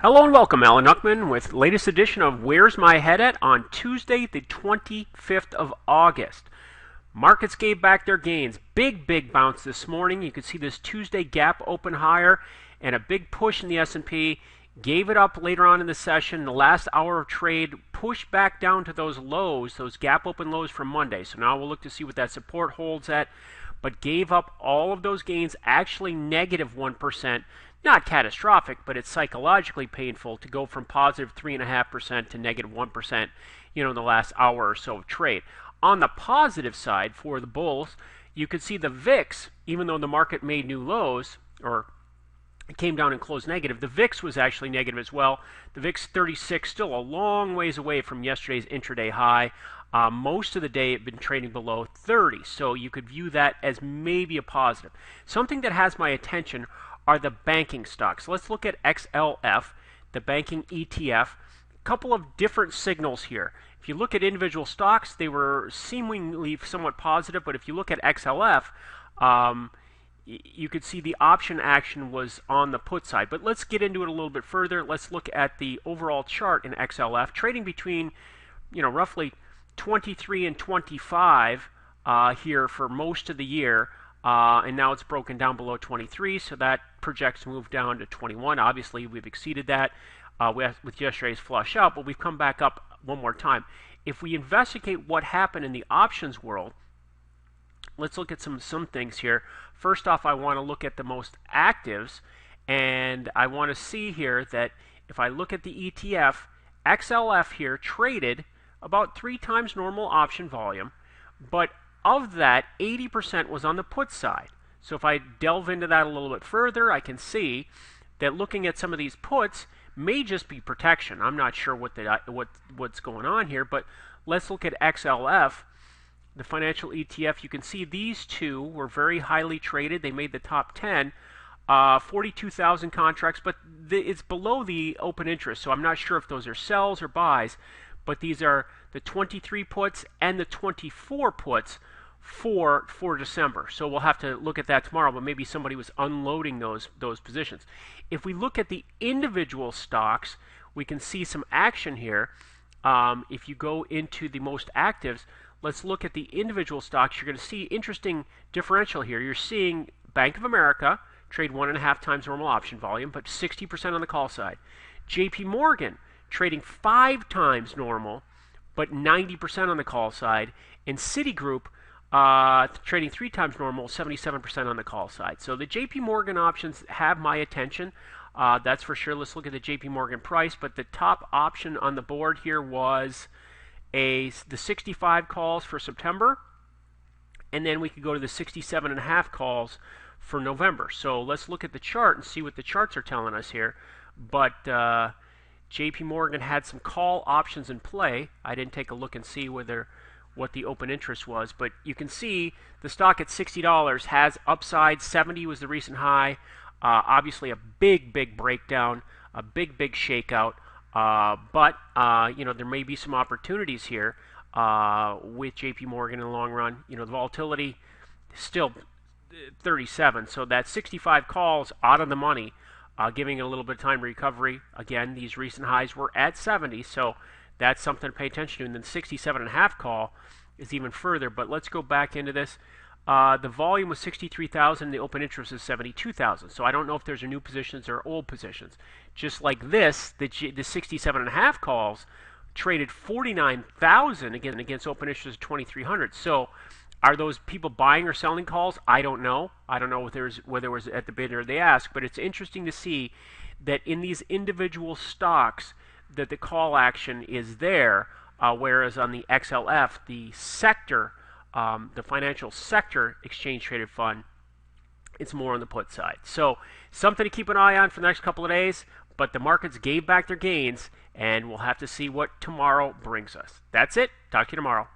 Hello and welcome, Alan Uckman with latest edition of Where's My Head At on Tuesday, the 25th of August. Markets gave back their gains. Big bounce this morning. You can see this Tuesday gap open higher and a big push in the S&P. Gave it up later on in the session. The last hour of trade pushed back down to those lows, those gap open lows from Monday. So now we'll look to see what that support holds at. But gave up all of those gains, actually negative 1%. Not catastrophic, but it's psychologically painful to go from positive 3.5% to negative 1%, in the last hour or so of trade. On the positive side for the bulls, you could see the VIX, even though the market made new lows, or it came down and closed negative, the VIX was actually negative as well. The VIX 36 still a long ways away from yesterday's intraday high. Most of the day it had been trading below 30, so you could view that as maybe a positive. Something that has my attention are the banking stocks. Let's look at XLF, the banking ETF. A couple of different signals here. If you look at individual stocks, they were seemingly somewhat positive, but if you look at XLF, you could see the option action was on the put side. But let's get into it a little bit further. Let's look at the overall chart in XLF, trading between, roughly 23 and 25 here for most of the year. And now it's broken down below 23, so that projects to move down to 21. Obviously, we've exceeded that with yesterday's flush out, but we've come back up one more time. If we investigate what happened in the options world, let's look at some things here. First off, I want to look at the most actives, and I want to see here that if I look at the ETF, XLF here traded about 3 times normal option volume, but of that, 80% was on the put side. So if I delve into that a little bit further, I can see that looking at some of these puts may just be protection. I'm not sure what's going on here, but let's look at XLF, the financial ETF. You can see these two were very highly traded. They made the top 10, 42,000 contracts, but it's below the open interest, so I'm not sure if those are sells or buys, but these are the 23 puts and the 24 puts for December. So we'll have to look at that tomorrow, but maybe somebody was unloading those positions. If we look at the individual stocks, we can see some action here. If you go into the most actives, let's look at the individual stocks. You're going to see interesting differential here. You're seeing Bank of America trade 1.5 times normal option volume, but 60% on the call side. JP trading 5 times normal, but 90% on the call side. And Citigroup trading 3 times normal, 77% on the call side. So the JP Morgan options have my attention. That's for sure. Let's look at the JP Morgan price. But the top option on the board here was the 65 calls for September. And then we could go to the 67.5 calls for November. So let's look at the chart and see what the charts are telling us here. But JP Morgan had some call options in play. I didn't take a look and see what the open interest was, but you can see the stock at $60 has upside. 70 was the recent high. Obviously a big breakdown, a big shakeout, but there may be some opportunities here with JP Morgan in the long run. The volatility still 37, so that 65 calls out of the money, giving it a little bit of time to recovery. Again, these recent highs were at 70, so that's something to pay attention to. And then 67.5 call is even further. But let's go back into this. The volume was 63,000. The open interest is 72,000. So I don't know if there's new positions or old positions. Just like this, the 67.5 calls traded 49,000 against open interest of 2,300. So are those people buying or selling calls? I don't know. I don't know whether it was at the bid or the ask. But it's interesting to see that in these individual stocks, that the call action is there, whereas on the XLF, the sector, the financial sector exchange traded fund, it's more on the put side. So something to keep an eye on for the next couple of days, but the markets gave back their gains, and we'll have to see what tomorrow brings us. That's it. Talk to you tomorrow.